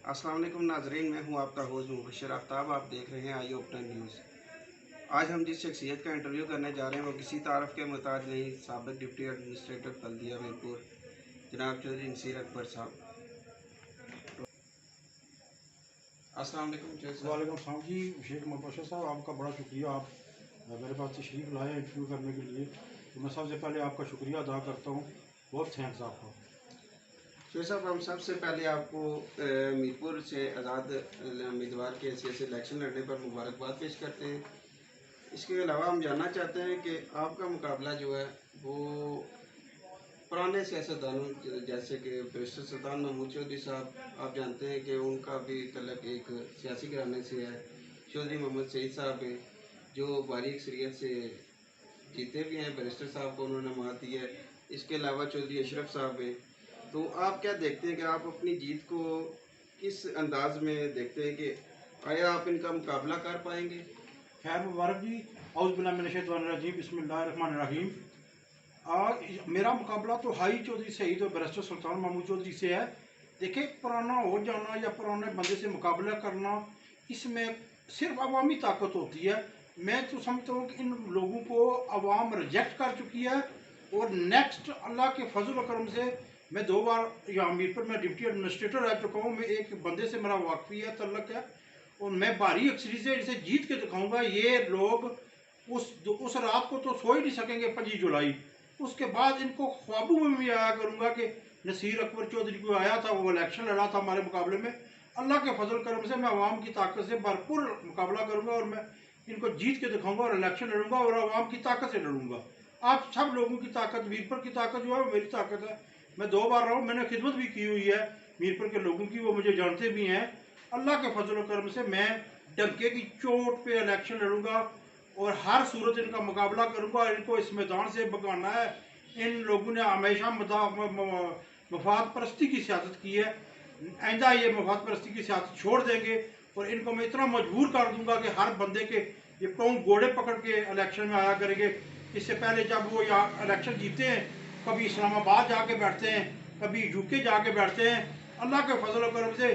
अस्सलाम वालेकुम नाजरीन, मैं हूं आपका होस्ट मुबशर आफ्ताब। आप देख रहे हैं आई ओपन न्यूज़। आज हम जिस शख्सियत का इंटरव्यू करने जा रहे हैं वो किसी तारफ़ के मोहताज नहीं, साबिक़ डिप्टी एडमिनिस्ट्रेटर बल्दिया मीरपुर जनाब चौधरी नसीर अकबर साहब। अस्सलाम वालेकुम चौधरी साहब। वालेकुम सलाम जी। शेख मुबशर साहब, आपका बड़ा शुक्रिया, आप मेरे पास तशरीफ़ लाए इंटरव्यू करने के लिए। तो मैं सबसे पहले आपका शुक्रिया अदा करता हूँ, बहुत थैंक्स आपका। चौधरी साहब, हम सबसे पहले आपको मीरपुर से आज़ाद उम्मीदवार के हैसियत से इलेक्शन लड़ने पर मुबारकबाद पेश करते हैं। इसके अलावा हम जानना चाहते हैं कि आपका मुकाबला जो है वो पुराने सियासतदानों जैसे कि बैरिस्टर सुल्तान महमूद चौधरी साहब, आप जानते हैं कि उनका भी तल्लुक एक सियासी घराने से है। चौधरी मोहम्मद सईद साहब हैं जो बारीक शरीयत से जीते भी हैं, बैरिस्टर साहब को उन्होंने मात दी है। इसके अलावा चौधरी अशरफ साहब हैं। तो आप क्या देखते हैं कि आप अपनी जीत को किस अंदाज में देखते हैं कि आया आप इनका मुकाबला कर पाएंगे? खैर मुबारक जी। औज़ुबिल्लाहि बिस्मिल्लाहिर्रहमानिर्रहीम। मेरा मुकाबला तो हाई चौधरी सईद और बैरिस्टर सुल्तान महमूद चौधरी से है। देखिए, पुराना हो जाना या पुराने बंदे से मुकाबला करना, इसमें सिर्फ अवामी ताकत होती है। मैं तो समझता हूँ कि इन लोगों को अवाम रिजेक्ट कर चुकी है। और नेक्स्ट अल्लाह के फजल व करम से मैं 2 बार यहाँ मीरपुर में डिप्टी एडमिनिस्ट्रेटर रह चुका हूँ। मैं एक बंदे से मेरा वाकफी है, तल्लक है, और मैं भारी अक्सरी से इसे जीत के दिखाऊंगा। ये लोग उस रात को तो सो ही नहीं सकेंगे 25 जुलाई। उसके बाद इनको ख्वाबों में भी आया करूंगा कि नसीर अकबर चौधरी को आया था, वो इलेक्शन लड़ा था हमारे मुकाबले में। अल्लाह के फजल करम से मैं आवाम की ताकत से भरपूर मुकाबला करूंगा और मैं इनको जीत के दिखाऊंगा और इलेक्शन लड़ूंगा और आवाम की ताकत से लड़ूंगा। आप सब लोगों की ताकत, मीरपुर की ताकत जो है वो मेरी ताकत है। मैं 2 बार रहा हूँ, मैंने खिदमत भी की हुई है मीरपुर के लोगों की, वो मुझे जानते भी हैं। अल्लाह के फजल करम से मैं डंके की चोट पे इलेक्शन लड़ूंगा और हर सूरत इनका मुकाबला करूंगा। इनको इस मैदान से भगाना है। इन लोगों ने हमेशा मफाद परस्ती की सियासत की है। आइंदा ये मफाद परस्ती की सियासत छोड़ देंगे और इनको मैं इतना मजबूर कर दूंगा कि हर बंदे के ये पाँव घोड़े पकड़ के इलेक्शन में आया करेंगे। इससे पहले जब वो यहाँ इलेक्शन जीते हैं, कभी इस्लामाबाद जाके बैठते हैं, कभी यूके जाके बैठते हैं। अल्लाह के फजल करम से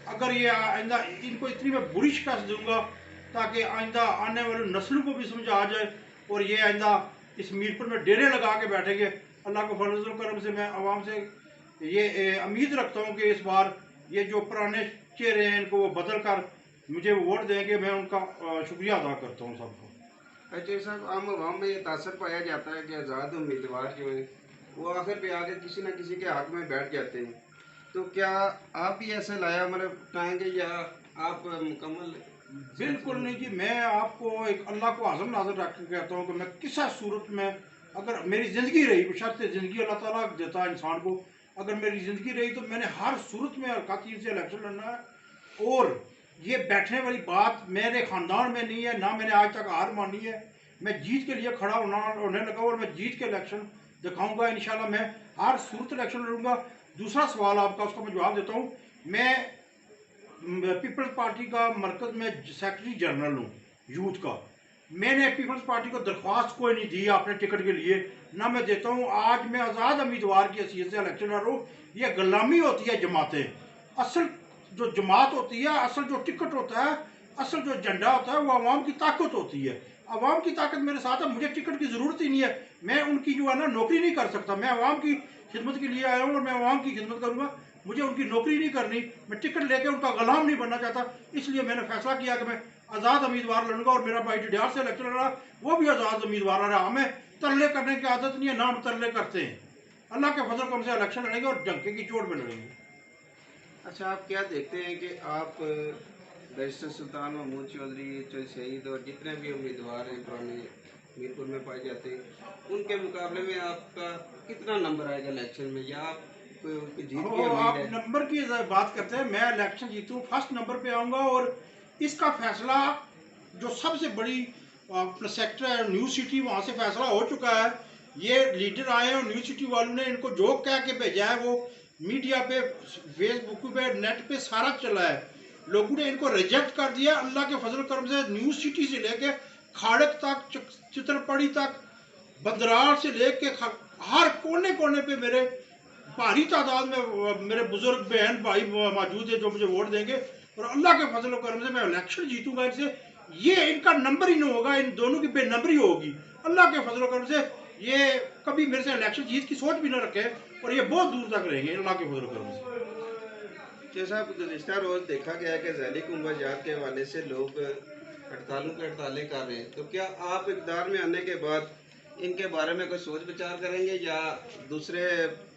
अगर ये आइंदा इनको इतनी मैं बुरी शिकस्त दूंगा ताकि आइंदा आने वाली नस्लों को भी समझ आ जाए और ये आइंदा इस मीरपुर में डेरे लगा के बैठेंगे। अल्लाह के फजल करम से मैं आवाम से ये उम्मीद रखता हूँ कि इस बार ये जो पुराने चेहरे हैं इनको वो बदल कर मुझे वोट देंगे। मैं उनका शुक्रिया अदा करता हूँ सबको। अच्छा साहब, आम आवाम में ये तासर पाया जाता है कि आज़ाद उम्मीदवार जो हैं वो आखिर पे आके किसी न किसी के हक में बैठ जाते हैं। तो क्या आप भी ऐसे लाया मतलब टाएंगे या आप मुकम्मल? बिल्कुल नहीं जी। मैं आपको एक अल्लाह को आज़म नाज़र रख के कहता हूँ कि मैं किसी सूरत में, अगर मेरी ज़िंदगी रही, बशर्ते ज़िंदगी अल्लाह ताला देता है इंसान को, अगर मेरी ज़िंदगी रही तो मैंने हर सूरत में खातिर से इलेक्शन लड़ना है। और ये बैठने वाली बात मेरे ख़ानदान में नहीं है, ना मैंने आज तक हार मानी है। मैं जीत के लिए खड़ा होने लगा और मैं जीत के इलेक्शन दिखाऊंगा इंशाल्लाह। मैं हर सूरत इलेक्शन लड़ूंगा। दूसरा सवाल आपका, उसका मैं जवाब देता हूँ। मैं पीपल्स पार्टी का मरकज में सेक्रेटरी जनरल हूँ यूथ का। मैंने पीपल्स पार्टी को दरख्वास्त कोई नहीं दी अपने टिकट के लिए, ना मैं देता हूँ। आज मैं आज़ाद उम्मीदवार की हैसियत से इलेक्शन लड़ रहा हूँ। ये गुलामी होती है जमातें। असल जो जमात होती है, असल जो टिकट होता है, असल जो झंडा होता है, वो आवाम की ताकत होती है। आवाम की ताकत मेरे साथ है, मुझे टिकट की ज़रूरत ही नहीं है। मैं उनकी जो है ना नौकरी नहीं कर सकता। मैं आवाम की खिदमत के लिए आया हूँ और मैं आवाम की खिदमत करूँगा। मुझे उनकी नौकरी नहीं करनी, मैं टिकट लेके उनका गुलाम नहीं बनना चाहता। इसलिए मैंने फैसला किया कि मैं आज़ाद उम्मीदवार लड़ूंगा और मेरा भाई डिडार से इलेक्शन लड़ा, वो भी आज़ाद उम्मीदवार रहा। हमें तरले करने की आदत नहीं है, ना हम तरले करते हैं। अल्लाह के फजल कम से इलेक्शन लड़ेंगे और डंके की चोट में लड़ेंगे। अच्छा, आप क्या देखते हैं कि आप बैरिस्टर सुल्तान महमूद चौधरी, चौधरी शहीद और जितने भी उम्मीदवार हैं पुराने मीरपुर में पाए जाते हैं, उनके मुकाबले में आपका कितना नंबर आएगा इलेक्शन में, या आप कोई जीत की उम्मीद आप है? नंबर की बात करते हैं, मैं इलेक्शन जीतूँ फर्स्ट नंबर पे आऊँगा। और इसका फैसला जो सबसे बड़ी अपना सेक्टर है न्यू सिटी, वहाँ से फैसला हो चुका है। ये लीडर आए हैं और न्यू सिटी वालों ने इनको जो कह के भेजा है वो मीडिया पे, फेसबुक पे, नेट पे सारा चला है। लोगों ने इनको रिजेक्ट कर दिया। अल्लाह के फजल करम से न्यू सिटी से लेके खाड़क तक, चित्रपड़ी तक, बंदरार से लेके हर कोने कोने पे मेरे भारी तादाद में मेरे बुजुर्ग बहन भाई मौजूद है जो मुझे वोट देंगे, और अल्लाह के फजल व करम से मैं इलेक्शन जीतूंगा इनसे। ये इनका नंबर ही नहीं होगा, इन दोनों की बेनंबरी होगी अल्लाह के फजल व करम से। ये कभी मेरे से इलेक्शन जीत की सोच भी ना रखे, और ये बहुत दूर तक रहेंगे अल्लाह के फजल व करम से। जैसा गुज़िश्ता रोज़ देखा गया है कि जैली कुंभजात के हवाले से लोग हड़तालों पर हड़तालें कर रहे हैं, तो क्या आप इक़्तिदार में आने के बाद इनके बारे में कोई सोच विचार करेंगे या दूसरे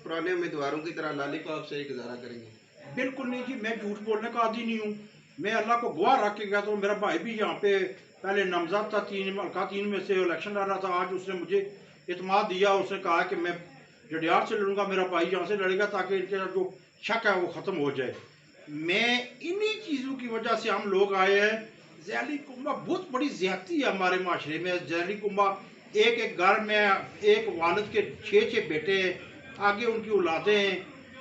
पुराने उम्मीदवारों की तरह लाली पाप से ही गुजारा करेंगे? बिल्कुल नहीं जी, मैं झूठ बोलने का आदी नहीं हूँ। मैं अल्लाह को गवाह रख के गया, तो मेरा भाई भी यहाँ पे पहले नामजद था, 3 में से इलेक्शन लड़ रहा था। आज उसने मुझे इत्मीनान दिया, उसने कहा कि मैं जडियार से लड़ूंगा, मेरा भाई यहाँ से लड़ेगा, ताकि इनके जो शक है वो ख़त्म हो जाए। मैं इन्हीं चीज़ों की वजह से हम लोग आए हैं। जैली कुंभा बहुत बड़ी ज्यादती है हमारे माशरे में। जैली कुंभा एक एक घर में एक वालिद के 6 बेटे, आगे उनकी औलादें हैं,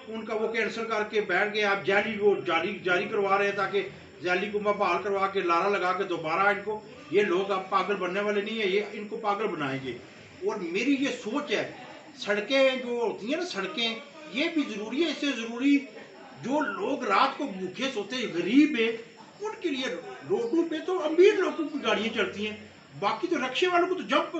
उनका वो कैंसिल करके बैठ गए। आप वो जारी करवा रहे हैं ताकि जैली कुंभा बहाल करवा के लारा लगा के दोबारा इनको, ये लोग अब पागल बनने वाले नहीं है, ये इनको पागल बनाएंगे। और मेरी ये सोच है, सड़कें जो होती हैं ना, सड़कें ये भी ज़रूरी है। इससे ज़रूरी जो लोग रात को भूखे सोते हैं, गरीब है, उनके लिए रोडों पे तो अमीर लोगों की गाड़ियाँ चलती हैं। बाकी तो रक्शे वालों को तो जंप,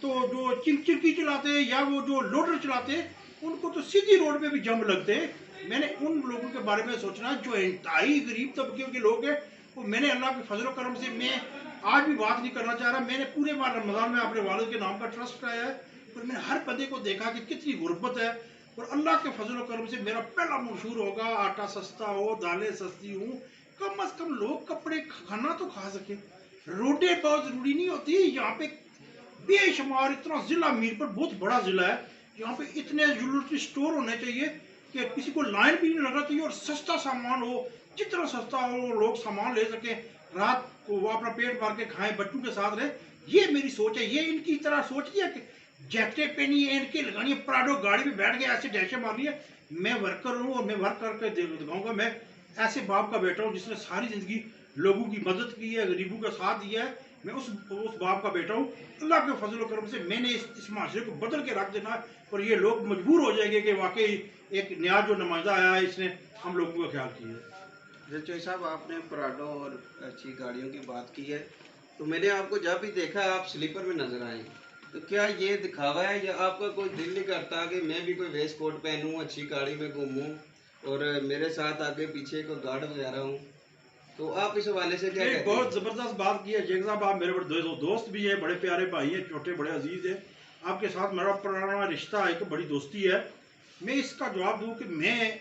तो जो चिंकी चलाते हैं या वो जो लोडर चलाते हैं, उनको तो सीधी रोड पे भी जंप लगते हैं। मैंने उन लोगों के बारे में सोचना है जो इंतहाई गरीब तबके के लोग हैं। वो मैंने अल्लाह के फजल करम से, मैं आज भी बात नहीं करना चाह रहा, मैंने पूरे बार रमज़ान में अपने वालिद के नाम का ट्रस्ट कराया है, और मैंने हर बंदे को देखा कि कितनी गुर्बत है। और अल्लाह के फजल करम से मेरा पहला मंशूर होगा, आटा सस्ता हो, दालें सस्ती हूँ, कम अज कम लोग कपड़े खाना तो खा सके। रोडें बहुत ज़रूरी नहीं होती। यहाँ पे बेशुमार इतना ज़िला मीरपुर बहुत बड़ा ज़िला है, यहाँ पे इतने ज़रूरती स्टोर होने चाहिए कि किसी को लाइन भी नहीं लगना चाहिए, और सस्ता सामान हो, जितना सस्ता हो लोग सामान ले सकें, रात को वो अपना पेट भर के खाएं, बच्चों के साथ रहे। ये मेरी सोच है। ये इनकी तरह सोच लिया कि जैकेटें पहनी है, इनके लगानी है, प्राडो गाड़ी में बैठ गया, ऐसे डैशे मारनी है। मैं वर्कर हूँ और मैं वर्क करके दिखाऊंगा। मैं ऐसे बाप का बेटा हूँ जिसने सारी ज़िंदगी लोगों की मदद की है, गरीबों का साथ दिया है। मैं उस बाप का बेटा हूँ। अल्लाह के फजल करम से मैंने इस माशरे को बदल के रख देना है, और ये लोग मजबूर हो जाएंगे कि वाकई एक नया जो नुमाइंदा आया है, इसने हम लोगों का ख्याल किया है। जचोई साहब, आपने पराडो और अच्छी गाड़ियों की बात की है, तो मैंने आपको जब भी देखा आप स्लीपर में नजर आए, तो क्या ये दिखावा है या आपका कोई दिल नहीं करता कि मैं भी कोई वेस्ट कोट पहनूं, अच्छी गाड़ी में घूमूं और मेरे साथ आगे पीछे कोई गार्ड वगैरह हूँ? तो आप इस हवाले से क्या कहते हैं? बहुत ज़बरदस्त बात की है शेख साहब। आप मेरे बड़े दोस्त भी हैं, बड़े प्यारे भाई हैं, छोटे बड़े अजीज़ हैं। आपके साथ मेरा पुराना रिश्ता, एक बड़ी दोस्ती है। मैं इसका जवाब दूँ कि मैं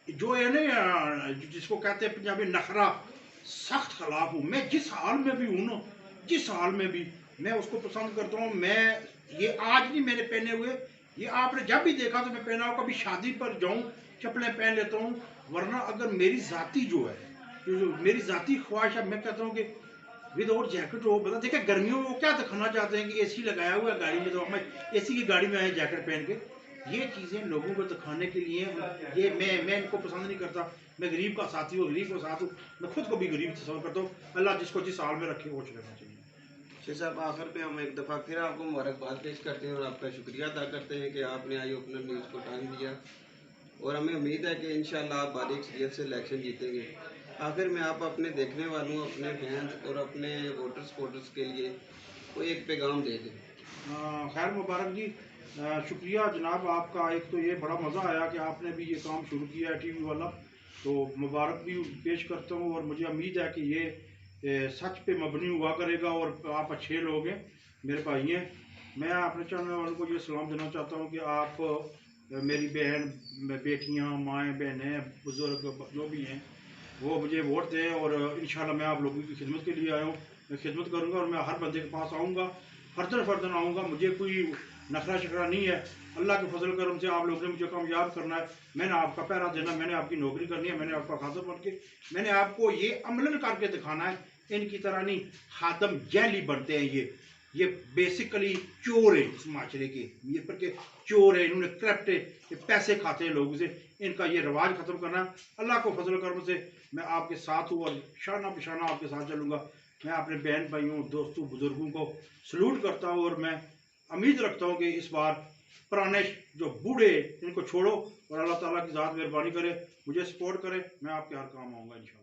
जो है ना, जिसको कहते हैं पंजाबी नखरा, सख्त खिलाफ हूँ। मैं जिस हाल में भी हूँ ना, जिस हाल में भी, मैं उसको पसंद करता हूँ। मैं ये आज नहीं मैंने पहने हुए, ये आपने जब भी देखा तो मैं पहना हूँ। कभी शादी पर जाऊँ चप्पलें पहन लेता हूँ, वरना अगर मेरी ज़ाती जो है, जो मेरी ज़ाती ख्वाहिश है, मैं कहता हूँ कि विदाउट जैकेट हो। बता देखा गर्मियों में वो क्या दिखाना चाहते हैं कि एसी लगाया हुआ है गाड़ी में, तो हम एसी की गाड़ी में आए जैकेट पहन के। ये चीज़ें लोगों को दिखाने के लिए, ये मैं इनको पसंद नहीं करता। मैं गरीब का साथी हूँ, गरीब का साथ हूँ। मैं खुद को भी गरीब तस्वर करता हूँ। अल्लाह जिसको जिस हाल में रखे वो चलना चाहिए। शेख साहब, आखिर पे हम एक दफ़ा फिर आपको मुबारकबाद पेश करते हैं और आपका शुक्रिया अदा करते हैं कि आपने आई ओपनर न्यूज़ को टाइम दिया, और हमें उम्मीद है कि इंशाल्लाह आप बारीक शरीयत से इलेक्शन जीतेंगे। आखिर में आप अपने देखने वालों, अपने फैंस और अपने वोटर सपोर्टर्स के लिए कोई एक पैगाम दे दें। खैर मुबारक जी, शुक्रिया जनाब आपका। एक तो ये बड़ा मज़ा आया कि आपने भी ये काम शुरू किया है टीवी वाला, तो मुबारक भी पेश करता हूँ। और मुझे उम्मीद है कि ये सच पे मबनी हुआ करेगा, और आप अच्छे लोग हैं, मेरे भाई हैं। मैं अपने चाहने वालों को ये सलाम देना चाहता हूँ कि आप मेरी बहन, बेटियाँ, माएँ, बहनें, बुज़ुर्ग जो भी हैं, वो मुझे वोट दें। और इंशाल्लाह मैं आप लोगों की खिदमत के लिए आया हूँ। मैं खिदमत करूँगा और मैं हर बंदे के पास आऊँगा, फर्दन आऊँगा। मुझे कोई नखरा शकरा नहीं है। अल्लाह के फजल करम से आप लोगों ने मुझे कामयाब करना है। मैंने आपका पहरा देना, मैंने आपकी नौकरी करनी है, मैंने आपका खादम बन के, मैंने आपको ये अमलन करके दिखाना है। इनकी तरह नहीं, खादम जैली बनते हैं ये बेसिकली चोर है इस माशरे के, ये पर के चोर है, इन्होंने करप्ट है, ये पैसे खाते हैं लोगों से। इनका ये रवाज ख़त्म करना है। अल्लाह को फजल करम से मैं आपके साथ हूँ और शाना बिशाना आपके साथ चलूँगा। मैं अपने बहन भाइयों, दोस्तों, बुज़ुर्गों को सलूट करता हूँ, और मैं उम्मीद रखता हूँ कि इस बार पुराने जो बूढ़े, इनको छोड़ो और अल्लाह ताला की ज़ात मेहरबानी करे, मुझे सपोर्ट करे, मैं आपके हर काम आऊँगा इंशाल्लाह।